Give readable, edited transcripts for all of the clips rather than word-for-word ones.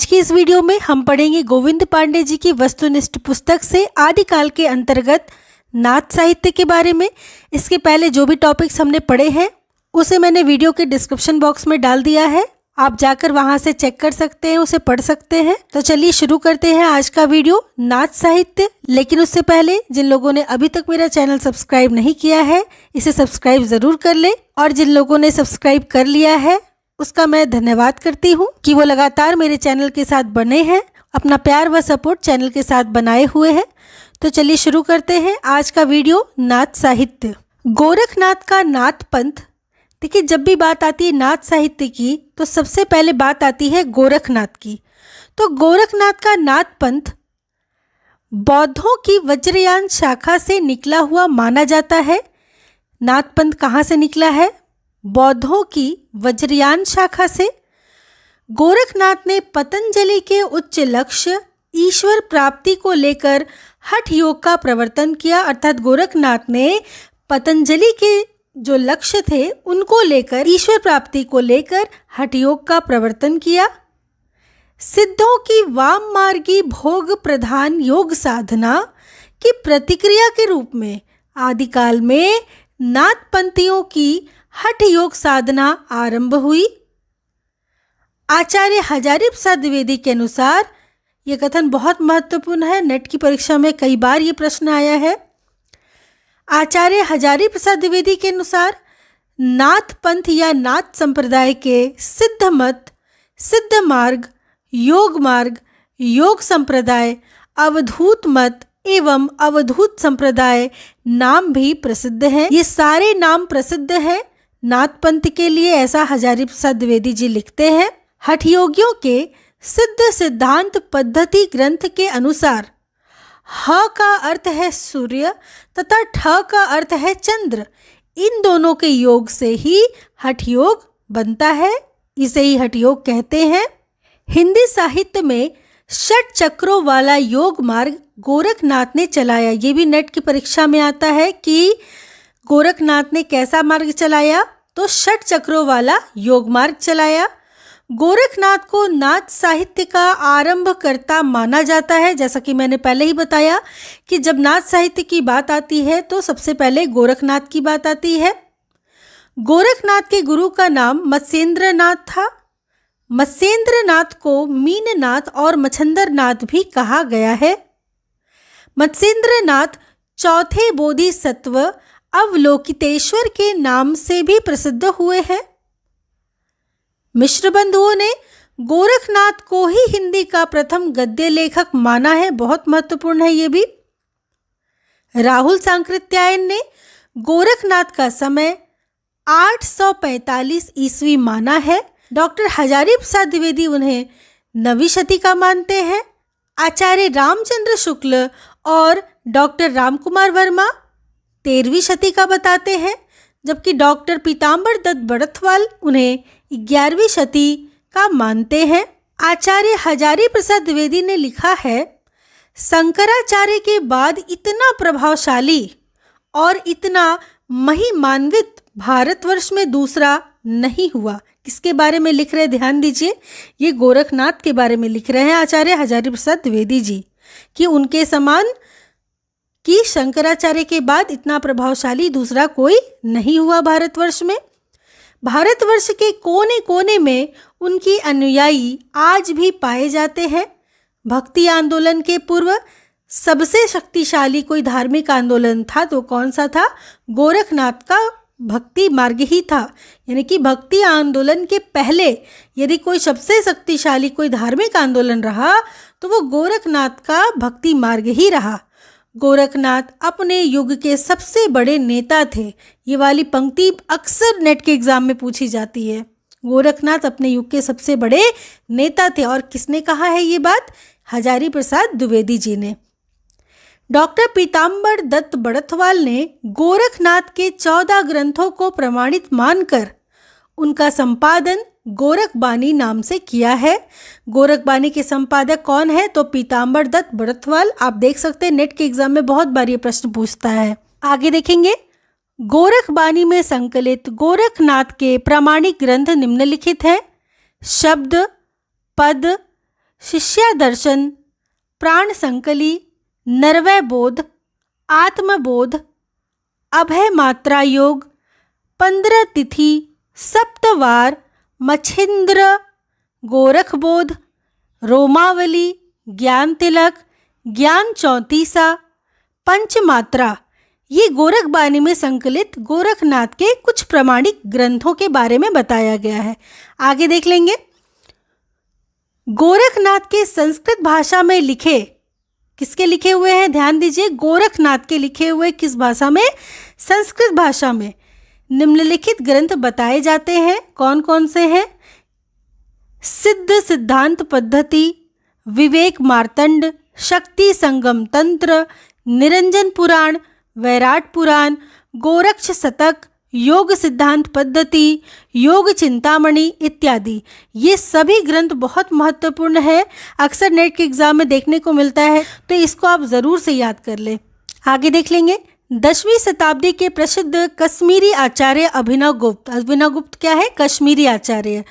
की इस वीडियो में हम पढ़ेंगे गोविंद पांडे जी की वस्तुनिष्ठ पुस्तक से आदिकाल के अंतर्गत नाथ साहित्य के बारे में। इसके पहले जो भी टॉपिक्स हमने पढ़े हैं उसे मैंने वीडियो के डिस्क्रिप्शन बॉक्स में डाल दिया है, आप जाकर वहां से चेक कर सकते हैं, उसे पढ़ सकते हैं। तो चलिए शुरू करते हैं आज का वीडियो नाथ साहित्य। लेकिन उससे पहले जिन लोगों ने अभी तक मेरा चैनल सब्सक्राइब नहीं किया है इसे सब्सक्राइब जरूर कर ले, और जिन लोगों ने सब्सक्राइब कर लिया है उसका मैं धन्यवाद करती हूँ कि वो लगातार मेरे चैनल के साथ बने हैं, अपना प्यार व सपोर्ट चैनल के साथ बनाए हुए हैं। तो चलिए शुरू करते हैं आज का वीडियो नाथ साहित्य। गोरखनाथ का नाथ पंथ। देखिए, जब भी बात आती है नाथ साहित्य की तो सबसे पहले बात आती है गोरखनाथ की। तो गोरखनाथ का नाथ पंथ बौद्धों की वज्रयान शाखा से निकला हुआ माना जाता है। नाथ पंथ कहाँ से निकला है? बौद्धों की वज्रयान शाखा से। गोरखनाथ ने पतंजलि के उच्च लक्ष्य ईश्वर प्राप्ति को लेकर हठ योग का प्रवर्तन किया, अर्थात गोरखनाथ ने पतंजलि के जो लक्ष्य थे उनको लेकर, ईश्वर प्राप्ति को लेकर हठ योग का प्रवर्तन किया। सिद्धों की वाम मार्गी भोग प्रधान योग साधना की प्रतिक्रिया के रूप में आदिकाल में नाथपंथियों की हठ योग साधना आरंभ हुई। आचार्य हजारी प्रसाद द्विवेदी के अनुसार, यह कथन बहुत महत्वपूर्ण है, नेट की परीक्षा में कई बार ये प्रश्न आया है। आचार्य हजारी प्रसाद द्विवेदी के अनुसार नाथ पंथ या नाथ संप्रदाय के सिद्ध मत, सिद्ध मार्ग, योग संप्रदाय, अवधूत मत एवं अवधूत संप्रदाय नाम भी प्रसिद्ध हैं। ये सारे नाम प्रसिद्ध हैं नाथ पंथ के लिए, ऐसा हजारी प्रसाद द्विवेदी जी लिखते हैं। हठ योगियों के सिद्ध सिद्धांत पद्धति ग्रंथ के अनुसार ह का अर्थ है सूर्य तथा ठ का अर्थ है चंद्र। इन दोनों के योग से ही हठ योग बनता है, इसे ही हठ योग कहते हैं। हिंदी साहित्य में षट चक्रों वाला योग मार्ग गोरखनाथ ने चलाया। ये भी नेट की परीक्षा में आता है कि गोरखनाथ ने कैसा मार्ग चलाया, तो षट चक्रों वाला योग मार्ग चलाया। गोरखनाथ को नाथ साहित्य का आरंभकर्ता माना जाता है। जैसा कि मैंने पहले ही बताया कि जब नाथ साहित्य की बात आती है तो सबसे पहले गोरखनाथ की बात आती है। गोरखनाथ के गुरु का नाम मत्स्येंद्र नाथ था। मत्स्येंद्र नाथ को मीननाथ और मच्छंदर नाथ भी कहा गया है। मत्स्येंद्र नाथ चौथे बोधिसत्व अवलोकितेश्वर के नाम से भी प्रसिद्ध हुए हैं। मिश्र बंधुओं ने गोरखनाथ को ही हिंदी का प्रथम गद्य लेखक माना है, बहुत महत्वपूर्ण है ये भी। राहुल सांकृत्यायन ने गोरखनाथ का समय 845 ईस्वी माना है। डॉक्टर हजारी प्रसाद द्विवेदी उन्हें 9वीं शती का मानते हैं। आचार्य रामचंद्र शुक्ल और डॉक्टर रामकुमार वर्मा 13वीं शती का बताते हैं, जबकि डॉक्टर पीताम्बर दत्त बड़थवाल उन्हें 11वीं शती का मानते हैं। आचार्य हजारी प्रसाद द्विवेदी ने लिखा है, शंकराचार्य के बाद इतना प्रभावशाली और इतना महिमान्वित भारतवर्ष में दूसरा नहीं हुआ। किसके बारे में लिख रहे हैं ध्यान दीजिए, ये गोरखनाथ के बारे में लिख रहे हैं आचार्य हजारी प्रसाद द्विवेदी जी, कि उनके समान कि शंकराचार्य के बाद इतना प्रभावशाली दूसरा कोई नहीं हुआ भारतवर्ष में। भारतवर्ष के कोने कोने में उनकी अनुयायी आज भी पाए जाते हैं। भक्ति आंदोलन के पूर्व सबसे शक्तिशाली कोई धार्मिक आंदोलन था तो कौन सा था? गोरखनाथ का भक्ति मार्ग ही था। यानी कि भक्ति आंदोलन के पहले यदि कोई सबसे शक्तिशाली कोई धार्मिक आंदोलन रहा तो वो गोरखनाथ का भक्ति मार्ग ही रहा। गोरखनाथ अपने युग के सबसे बड़े नेता थे। ये वाली पंक्ति अक्सर नेट के एग्जाम में पूछी जाती है। गोरखनाथ अपने युग के सबसे बड़े नेता थे। और किसने कहा है ये बात? हजारी प्रसाद द्विवेदी जी ने। डॉक्टर पीताम्बर दत्त बड़थवाल ने गोरखनाथ के 14 ग्रंथों को प्रमाणित मानकर उनका संपादन गोरखबानी नाम से किया है। गोरखबानी के संपादक कौन है? तो पीताम्बर दत्त बड़थवाल। आप देख सकते हैं नेट के एग्जाम में बहुत बार ये प्रश्न पूछता है। आगे देखेंगे, गोरखबानी में संकलित गोरखनाथ के प्रामाणिक ग्रंथ निम्नलिखित हैं। शब्द, पद, शिष्या दर्शन, प्राण संकली, नरवय बोध, आत्मबोध, अभय मात्रा योग, 15 तिथि, सप्तवार, मच्छिंद्र, गोरखबोध, रोमावली, ज्ञान तिलक, ज्ञान चौतीसा, पंचमात्रा, ये गोरखबानी में संकलित गोरखनाथ के कुछ प्रमाणिक ग्रंथों के बारे में बताया गया है। आगे देख लेंगे। गोरखनाथ के संस्कृत भाषा में लिखे, किसके लिखे हुए हैं, ध्यान दीजिए, गोरखनाथ के लिखे हुए किस भाषा में, संस्कृत भाषा में निम्नलिखित ग्रंथ बताए जाते हैं। कौन कौन से हैं? सिद्ध सिद्धांत पद्धति, विवेक मार्तंड, शक्ति संगम तंत्र, निरंजन पुराण, वैराट पुराण, गोरक्ष शतक, योग सिद्धांत पद्धति, योग चिंतामणि इत्यादि। ये सभी ग्रंथ बहुत महत्वपूर्ण है, अक्सर नेट के एग्जाम में देखने को मिलता है, तो इसको आप ज़रूर से याद कर लें। आगे देख लेंगे। 10वीं शताब्दी के प्रसिद्ध कश्मीरी आचार्य अभिनव गुप्त क्या है, कश्मीरी आचार्य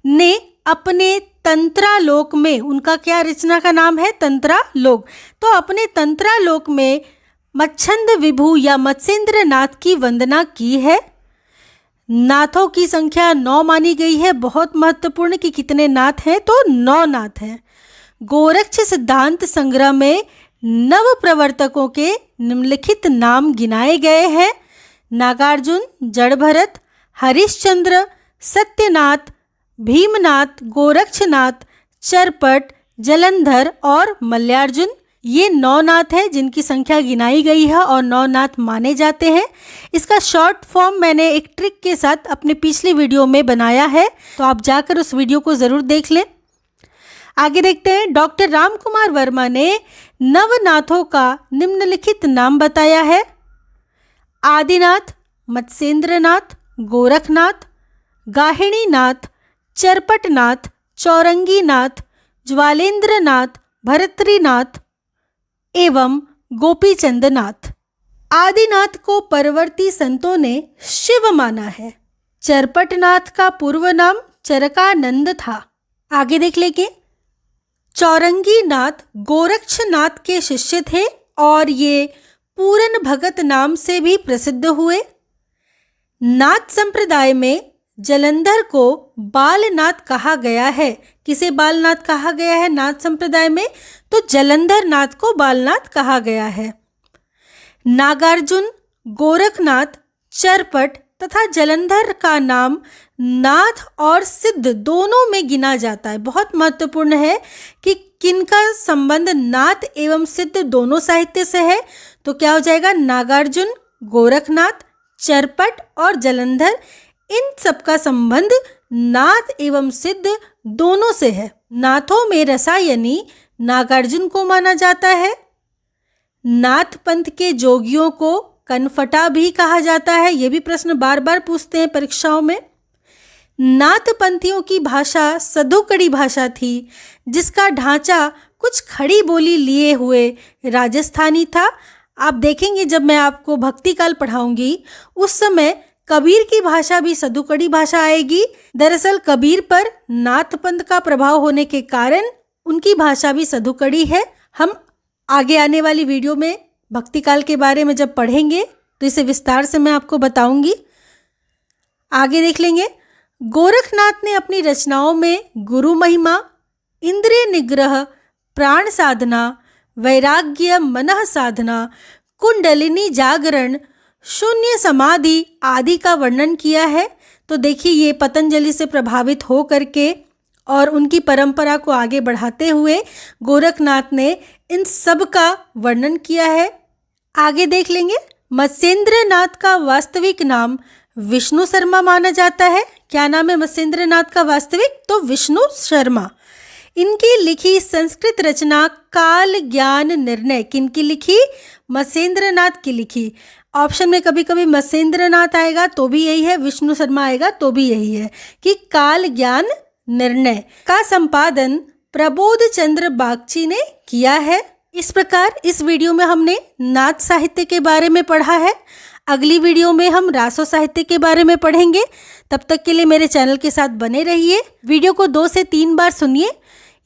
ने अपने तंत्रालोक में, उनका क्या रचना का नाम है, तंत्रालोक, तो अपने तंत्रालोक में मच्छंद विभु या मत्स्येंद्र नाथ की वंदना की है। नाथों की संख्या 9 मानी गई है। बहुत महत्वपूर्ण कि कितने नाथ हैं, तो 9 नाथ हैं। गोरक्ष सिद्धांत संग्रह में नव प्रवर्तकों के निम्नलिखित नाम गिनाए गए हैं: नागार्जुन, जड़भरत, हरिश्चंद्र, सत्यनाथ, भीमनाथ, गोरक्षनाथ, चरपट, जलंधर और मल्यार्जुन। ये 9 नाथ हैं जिनकी संख्या गिनाई गई है और 9 नाथ माने जाते हैं। इसका शॉर्ट फॉर्म मैंने एक ट्रिक के साथ अपने पिछली वीडियो में बनाया है, तो आप जाकर उस वीडियो को ज़रूर देख लें। आगे देखते हैं। डॉक्टर रामकुमार वर्मा ने नवनाथों का निम्नलिखित नाम बताया है: आदिनाथ, मत्स्येंद्रनाथ, गोरखनाथ, गाहिणीनाथ, चरपटनाथ, चौरंगीनाथ, ज्वालेंद्रनाथ, भरतरीनाथ एवं गोपीचंदनाथ। आदिनाथ को परवर्ती संतों ने शिव माना है। चरपटनाथ का पूर्व नाम चरकानंद था। आगे देख लेंगे। चौरंगीनाथ गोरक्षनाथ के शिष्य थे और ये पूरन भगत नाम से भी प्रसिद्ध हुए। नाथ संप्रदाय में जलंधर को बालनाथ कहा गया है। किसे बालनाथ कहा गया है नाथ संप्रदाय में? तो जलंधर नाथ को बालनाथ कहा गया है। नागार्जुन, गोरखनाथ, चरपट तथा जलंधर का नाम नाथ और सिद्ध दोनों में गिना जाता है। बहुत महत्वपूर्ण है कि किनका संबंध नाथ एवं सिद्ध दोनों साहित्य से है। तो क्या हो जाएगा? नागार्जुन, गोरखनाथ, चरपट और जलंधर, इन सबका संबंध नाथ एवं सिद्ध दोनों से है। नाथों में रसायनी नागार्जुन को माना जाता है। नाथ पंथ के जोगियों को कनफटा भी कहा जाता है। ये भी प्रश्न बार बार पूछते हैं परीक्षाओं में। नाथ पंथियों की भाषा सधुकड़ी भाषा थी, जिसका ढांचा कुछ खड़ी बोली लिए हुए राजस्थानी था। आप देखेंगे जब मैं आपको भक्ति काल पढ़ाऊंगी उस समय कबीर की भाषा भी सधुकड़ी भाषा आएगी। दरअसल कबीर पर नाथ पंथ का प्रभाव होने के कारण उनकी भाषा भी सधुकड़ी है। हम आगे आने वाली वीडियो में भक्ति काल के बारे में जब पढ़ेंगे तो इसे विस्तार से मैं आपको बताऊंगी। आगे देख लेंगे। गोरखनाथ ने अपनी रचनाओं में गुरु महिमा, इंद्रिय निग्रह, प्राण साधना, वैराग्य, मनः साधना, कुंडलिनी जागरण, शून्य समाधि आदि का वर्णन किया है। तो देखिए ये पतंजलि से प्रभावित हो करके और उनकी परंपरा को आगे बढ़ाते हुए गोरखनाथ ने इन सब का वर्णन किया है। आगे देख लेंगे। मत्स्येंद्र नाथ का वास्तविक नाम विष्णु शर्मा माना जाता है। क्या नाम है मत्स्येंद्र नाथ का वास्तविक? तो विष्णु शर्मा। इनकी लिखी संस्कृत रचना काल ज्ञान निर्णय किनकी लिखी? मत्स्येंद्र नाथ की लिखी। ऑप्शन में कभी कभी मत्स्येंद्र नाथ आएगा तो भी यही है, विष्णु शर्मा आएगा तो भी यही है कि काल ज्ञान निर्णय का संपादन प्रबोध चंद्र बागची ने किया है। इस प्रकार इस वीडियो में हमने नाथ साहित्य के बारे में पढ़ा है। अगली वीडियो में हम रासो साहित्य के बारे में पढ़ेंगे। तब तक के लिए मेरे चैनल के साथ बने रहिए। वीडियो को 2 से 3 बार सुनिए।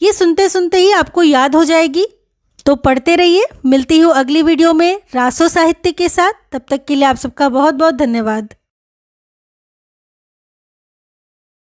ये सुनते सुनते ही आपको याद हो जाएगी। तो पढ़ते रहिए। मिलती हूँ अगली वीडियो में रासो साहित्य के साथ। तब तक के लिए आप सबका बहुत बहुत धन्यवाद।